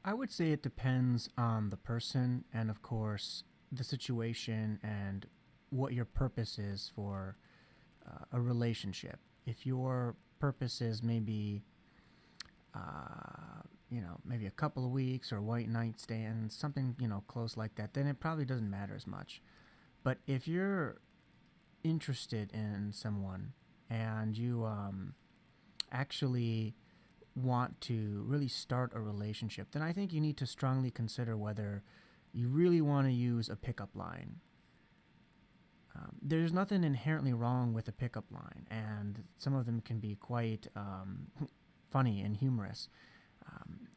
I would say it depends on the person and, of course, the situation and what your purpose is for a relationship. If your purpose is maybe, maybe a couple of weeks or white night stand, something, close like that, then it probably doesn't matter as much. But if you're interested in someone and you actually want to really start a relationship, then I think you need to strongly consider whether you really want to use a pickup line. There's nothing inherently wrong with a pickup line, and some of them can be quite funny and humorous,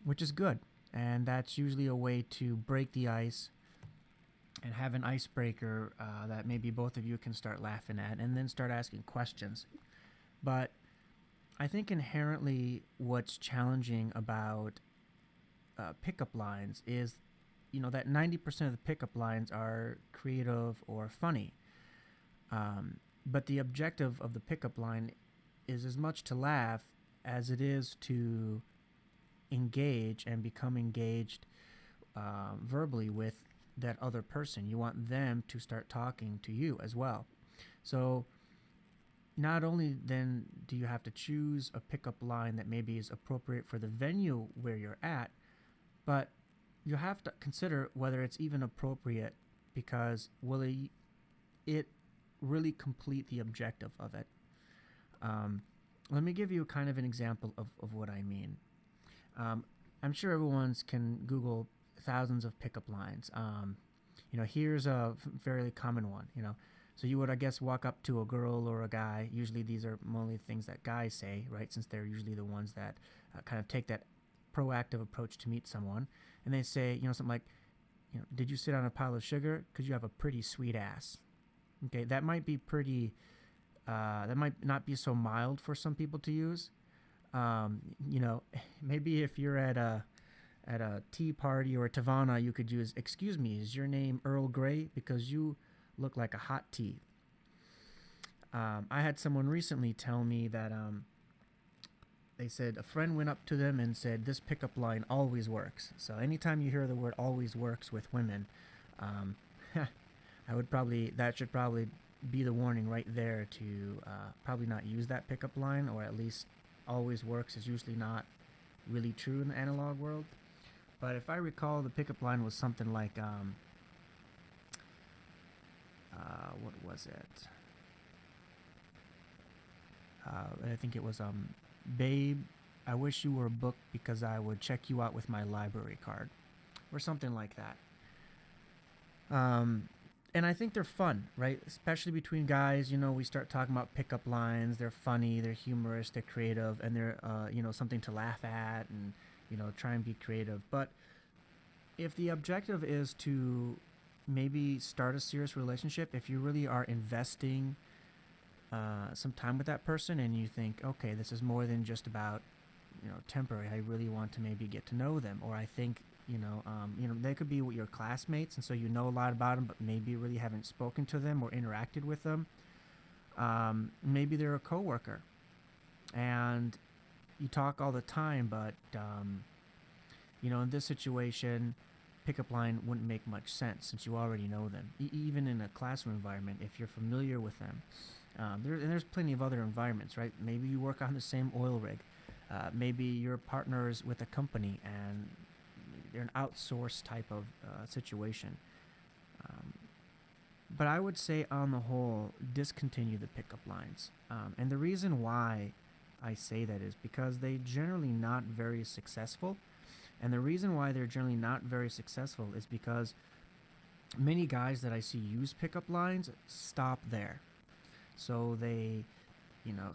which is good. And that's usually a way to break the ice and have an icebreaker that maybe both of you can start laughing at and then start asking questions. But I think inherently what's challenging about pickup lines is, that 90% of the pickup lines are creative or funny. But the objective of the pickup line is as much to laugh as it is to engage and become engaged verbally with that other person. You want them to start talking to you as well. So not only then do you have to choose a pickup line that maybe is appropriate for the venue where you're at, but you have to consider whether it's even appropriate, because will it really complete the objective of it? Let me give you kind of an example of what I mean. I'm sure everyone's can Google thousands of pickup lines. Here's a fairly common one. So you would, I guess, walk up to a girl or a guy. Usually these are mainly things that guys say, right? Since they're usually the ones that kind of take that proactive approach to meet someone. And they say, something like, did you sit on a pile of sugar? Because you have a pretty sweet ass. Okay, that might be pretty, that might not be so mild for some people to use. Maybe if you're at a tea party or a Tavana, you could use, excuse me, is your name Earl Grey? Because you look like a hot tea. I had someone recently tell me that they said a friend went up to them and said, this pickup line always works. So anytime you hear the word always works with women, that should probably be the warning right there to probably not use that pickup line, or at least always works is usually not really true in the analog world. But if I recall, the pickup line was something like, what was it? I think it was, babe, I wish you were a book because I would check you out with my library card, or something like that. And I think they're fun, right? Especially between guys, we start talking about pickup lines. They're funny, they're humorous, they're creative, and they're, something to laugh at and, try and be creative. But if the objective is to maybe start a serious relationship, if you really are investing some time with that person and you think, okay, this is more than just about, temporary. I really want to maybe get to know them, or I think, they could be your classmates, and so you know a lot about them, but maybe you really haven't spoken to them or interacted with them. Maybe they're a coworker, and you talk all the time, but in this situation, pickup line wouldn't make much sense since you already know them. Even in a classroom environment, if you're familiar with them, there's plenty of other environments, right? Maybe you work on the same oil rig. Maybe your partner's with a company and they're an outsourced type of situation. But I would say, on the whole, discontinue the pickup lines. And the reason why I say that is because they're generally not very successful. And the reason why they're generally not very successful is because many guys that I see use pickup lines stop there. So they,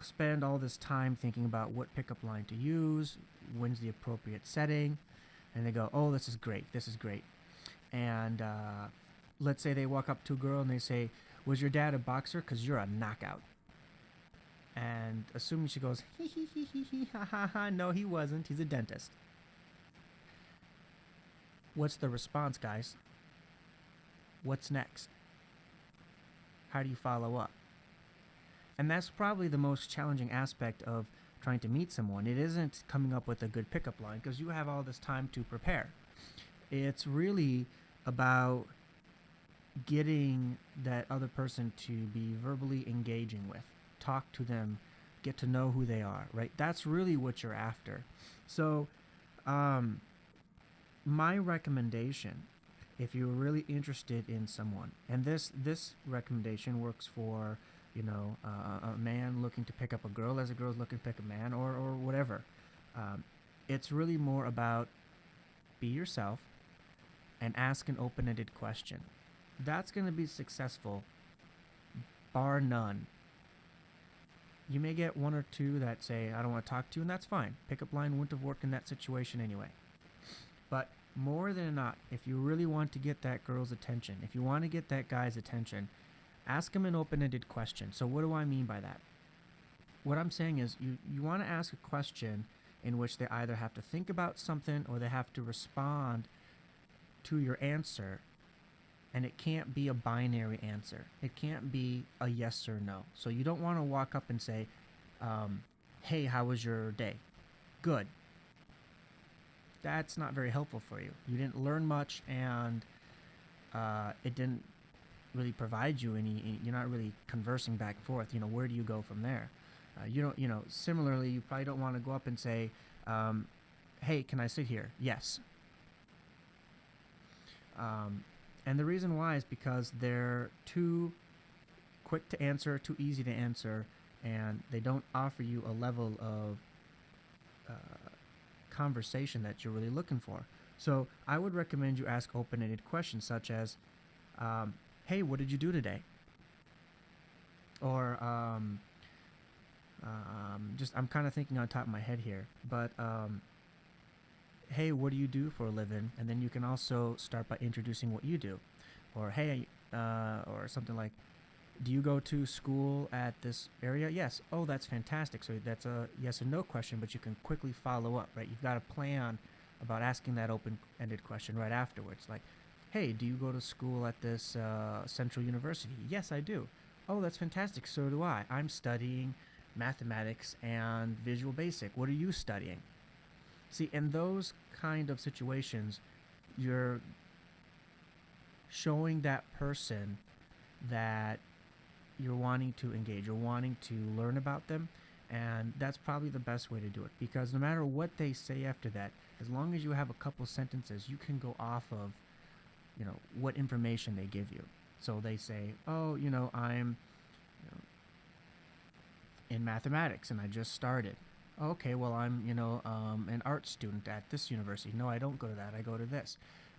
spend all this time thinking about what pickup line to use, when's the appropriate setting, and they go, oh, this is great, And let's say they walk up to a girl and they say, was your dad a boxer? Because you're a knockout. And assuming she goes, hee hee hee hee hee ha ha ha, no, he wasn't, he's a dentist. What's the response, guys? What's next? How do you follow up? And that's probably the most challenging aspect of trying to meet someone, it isn't coming up with a good pickup line because you have all this time to prepare. It's really about getting that other person to be verbally engaging with. Talk to them, get to know who they are, right? That's really what you're after. So, my recommendation, if you're really interested in someone, and this recommendation works for a man looking to pick up a girl as a girl's looking to pick a man, or whatever. It's really more about be yourself and ask an open-ended question. That's going to be successful, bar none. You may get one or two that say, I don't want to talk to you, and that's fine. Pickup line wouldn't have worked in that situation anyway. But more than not, if you really want to get that girl's attention, if you want to get that guy's attention, ask him an open-ended question. So what do I mean by that? What I'm saying is you want to ask a question in which they either have to think about something or they have to respond to your answer, and it can't be a binary answer. It can't be a yes or no. So you don't want to walk up and say, hey, how was your day? Good. That's not very helpful for you. You didn't learn much, and it didn't really provide you any. You're not really conversing back and forth. Where do you go from there? You don't. Similarly, you probably don't want to go up and say, "Hey, can I sit here?" Yes. And the reason why is because they're too quick to answer, too easy to answer, and they don't offer you a level of conversation that you're really looking for. So I would recommend you ask open-ended questions such as, hey, what did you do today? Or I'm kind of thinking on top of my head here, but hey, what do you do for a living? And then you can also start by introducing what you do. Or hey, or something like, do you go to school at this area? Yes. Oh, that's fantastic. So that's a yes or no question, but you can quickly follow up, right? You've got a plan about asking that open-ended question right afterwards. Like, hey, do you go to school at this Central University? Yes, I do. Oh, that's fantastic. So do I. I'm studying mathematics and Visual Basic. What are you studying? See, in those kind of situations, you're showing that person that you're wanting to engage, you're wanting to learn about them, and that's probably the best way to do it, because no matter what they say after that, as long as you have a couple sentences, you can go off of what information they give you. So they say, oh, I'm in mathematics and I just started. Okay, well, I'm an art student at this university. No, I don't go to that, I go to this.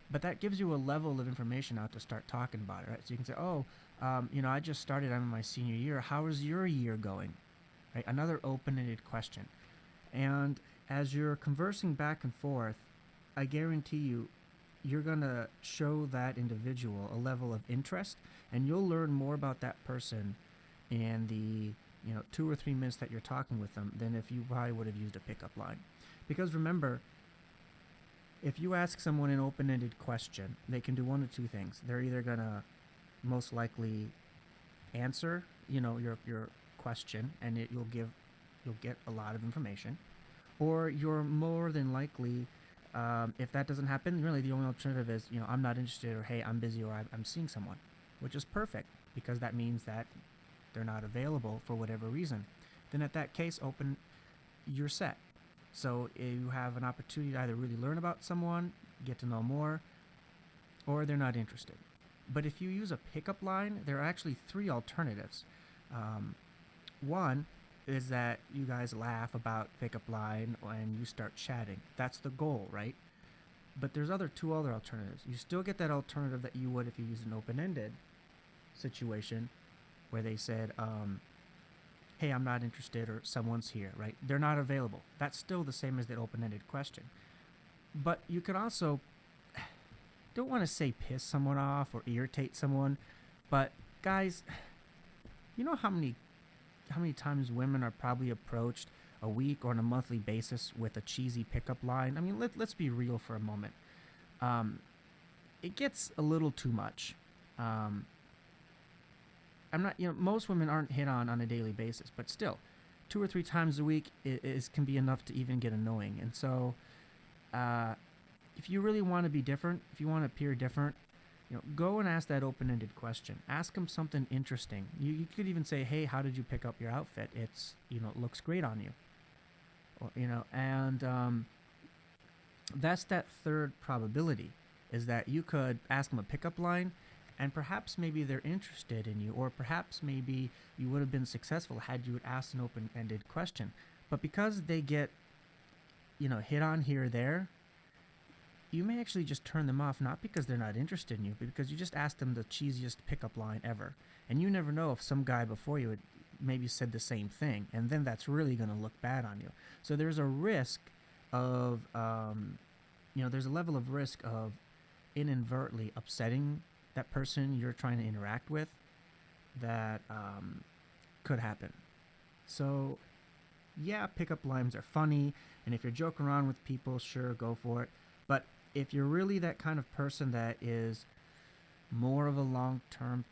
But that gives you a level of information out to start talking about it, right? So you can say, oh, I just started, I'm in my senior year. How is your year going? Right? Another open-ended question. And as you're conversing back and forth, I guarantee you're going to show that individual a level of interest, and you'll learn more about that person in the 2 or 3 minutes that you're talking with them than if you probably would have used a pickup line. Because remember, if you ask someone an open-ended question, they can do one of two things. They're either going to most likely answer, your question, and you'll get a lot of information, or you're more than likely, if that doesn't happen, really the only alternative is, I'm not interested, or hey, I'm busy, or I'm seeing someone, which is perfect because that means that they're not available for whatever reason. Then at that case, you're set. So you have an opportunity to either really learn about someone, get to know more, or they're not interested. But if you use a pickup line, there are actually 3 alternatives. One is that you guys laugh about pickup line and you start chatting. That's the goal, right? But there's 2 other alternatives. You still get that alternative that you would if you use an open-ended situation where they said, hey, I'm not interested, or someone's here, right? They're not available. That's still the same as the open-ended question. But you could also, don't want to say piss someone off or irritate someone, but guys, you know how many times women are probably approached a week or on a monthly basis with a cheesy pickup line? I mean, let's be real for a moment. It gets a little too much. I'm not, most women aren't hit on a daily basis, but still, 2 or 3 times a week can be enough to even get annoying. And so, uh, if you really want to be different, if you want to appear different, go and ask that open-ended question. Ask them something interesting. You could even say, "Hey, how did you pick up your outfit? It looks great on you." Or, and that's that third probability, is that you could ask them a pickup line, and perhaps maybe they're interested in you, or perhaps maybe you would have been successful had you had asked an open-ended question. But because they get, hit on here or there, you may actually just turn them off, not because they're not interested in you, but because you just asked them the cheesiest pickup line ever. And you never know if some guy before you had maybe said the same thing, and then that's really going to look bad on you. So there's a risk of, there's a level of risk of inadvertently upsetting that person you're trying to interact with that could happen. So, yeah, pickup lines are funny, and if you're joking around with people, sure, go for it. But if you're really that kind of person that is more of a long-term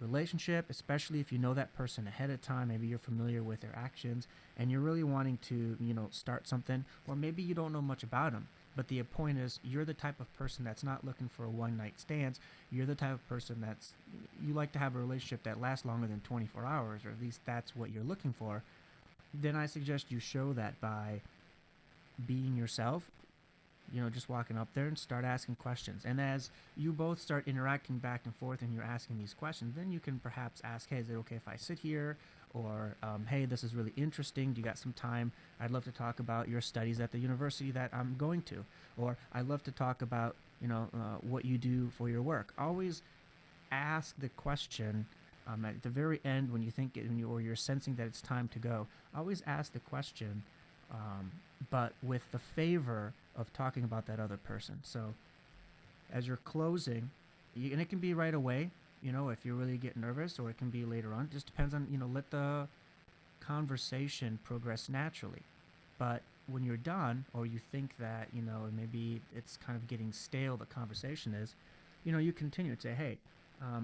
relationship, especially if you know that person ahead of time, maybe you're familiar with their actions, and you're really wanting to, start something, or maybe you don't know much about them, but the point is you're the type of person that's not looking for a one-night stand. You're the type of person you like to have a relationship that lasts longer than 24 hours, or at least that's what you're looking for. Then I suggest you show that by being yourself, just walking up there and start asking questions. And as you both start interacting back and forth and you're asking these questions, then you can perhaps ask, "Hey, is it okay if I sit here?" Or, "Hey, this is really interesting. Do you got some time? I'd love to talk about your studies at the university that I'm going to." Or, "I'd love to talk about, what you do for your work." Always ask the question at the very end when you think or you're sensing that it's time to go. Always ask the question, but with the favor of talking about that other person. So as you're closing, and it can be right away, if you really get nervous, or it can be later on. It just depends on, let the conversation progress naturally. But when you're done, or you think that, maybe it's kind of getting stale, the conversation is, you continue to say, "Hey,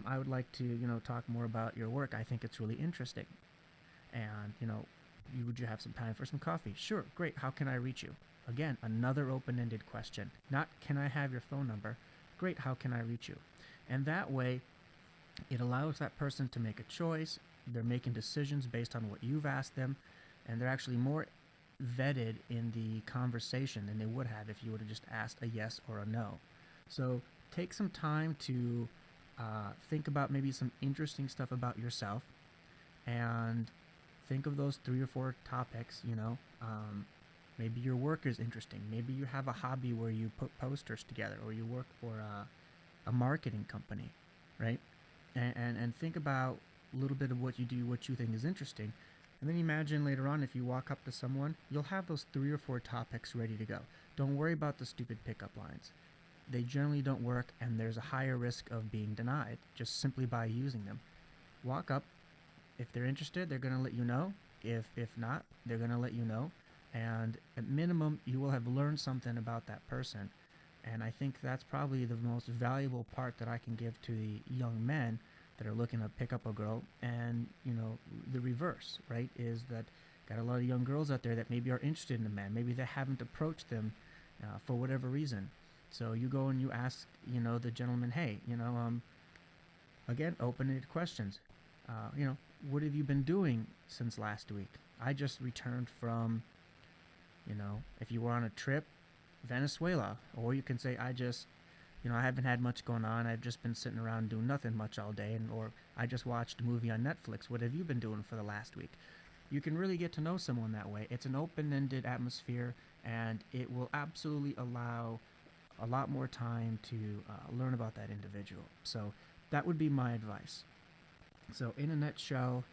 I would like to, talk more about your work. I think it's really interesting. And, would you have some time for some coffee?" "Sure, great. How can I reach you?" Again, another open-ended question. Not, "Can I have your phone number?" "Great, how can I reach you?" And that way, it allows that person to make a choice. They're making decisions based on what you've asked them, and they're actually more vetted in the conversation than they would have if you would have just asked a yes or a no. So take some time to think about maybe some interesting stuff about yourself, and think of those 3 or 4 topics. Maybe your work is interesting. Maybe you have a hobby where you put posters together, or you work for a marketing company, right? And think about a little bit of what you do, what you think is interesting. And then imagine later on, if you walk up to someone, you'll have those 3 or 4 topics ready to go. Don't worry about the stupid pickup lines. They generally don't work, and there's a higher risk of being denied just simply by using them. Walk up. If they're interested, they're going to let you know. If not, they're going to let you know. And at minimum, you will have learned something about that person. And I think that's probably the most valuable part that I can give to the young men that are looking to pick up a girl. And, the reverse, right, is that got a lot of young girls out there that maybe are interested in a man. Maybe they haven't approached them for whatever reason. So you go and you ask, the gentleman, "Hey, again, open-ended questions. What have you been doing since last week? I just returned from, if you were on a trip, Venezuela." Or you can say, "I haven't had much going on. I've just been sitting around doing nothing much all day." Or, "I just watched a movie on Netflix. What have you been doing for the last week?" You can really get to know someone that way. It's an open-ended atmosphere, and it will absolutely allow a lot more time to learn about that individual. So that would be my advice. So in a nutshell,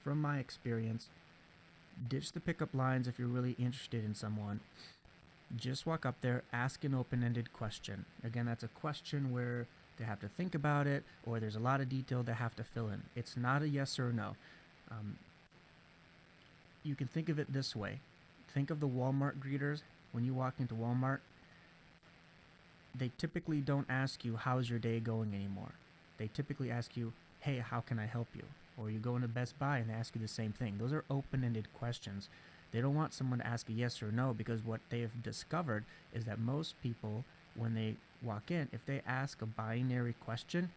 from my experience, ditch the pickup lines if you're really interested in someone. Just walk up there, ask an open-ended question. Again, that's a question where they have to think about it, or there's a lot of detail they have to fill in. It's not a yes or no. You can think of it this way. Think of the Walmart greeters. When you walk into Walmart, they typically don't ask you, "How's your day going?" anymore. They typically ask you, "Hey, how can I help you?" or you go into Best Buy and they ask you the same thing. Those are open-ended questions. They don't want someone to ask a yes or no, because what they've discovered is that most people, when they walk in, if they ask a binary question,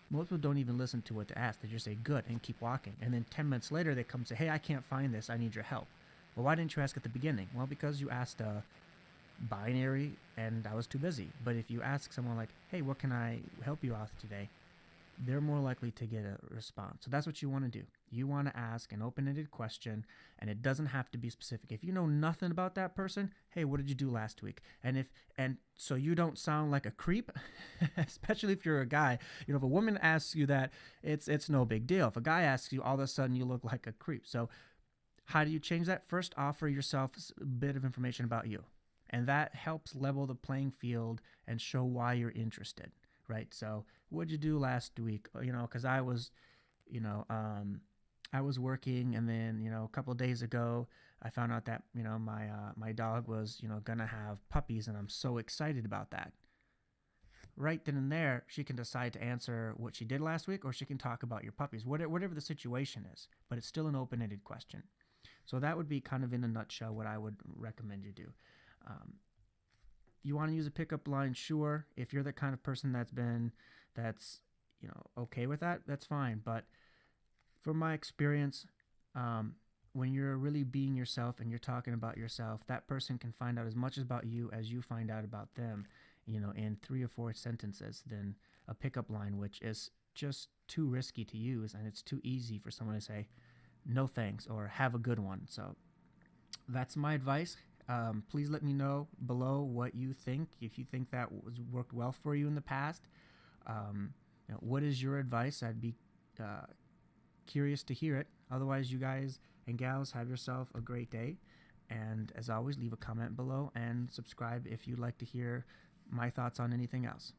most people don't even listen to what they ask. They just say good and keep walking. And then 10 minutes later, they come and say, hey, I can't find this. I need your help. Well, why didn't you ask at the beginning? Well, because you asked a binary and I was too busy. But if you ask someone like, hey, what can I help you out today? They're more likely to get a response. So that's what you want to do. You want to ask an open-ended question, and it doesn't have to be specific. If you know nothing about that person, hey, what did you do last week? And so you don't sound like a creep, especially if you're a guy. If a woman asks you that, it's no big deal. If a guy asks you, all of a sudden you look like a creep. So how do you change that? First, offer yourself a bit of information about you, and that helps level the playing field and show why you're interested. Right. So what'd you do last week? Because I was, I was working, and then, a couple of days ago, I found out that, my dog was, gonna have puppies, and I'm so excited about that. Right then and there, she can decide to answer what she did last week, or she can talk about your puppies, whatever the situation is, but it's still an open-ended question. So that would be kind of in a nutshell what I would recommend you do. You want to use a pickup line, sure. If you're the kind of person that's okay with that, that's fine. But from my experience, when you're really being yourself and you're talking about yourself, that person can find out as much about you as you find out about them, in 3 or 4 sentences, than a pickup line, which is just too risky to use, and it's too easy for someone to say no thanks or have a good one. So that's my advice. Please let me know below what you think. If you think that was worked well for you in the past, what is your advice? I'd be curious to hear it. Otherwise, you guys and gals, have yourself a great day. And as always, leave a comment below and subscribe if you'd like to hear my thoughts on anything else.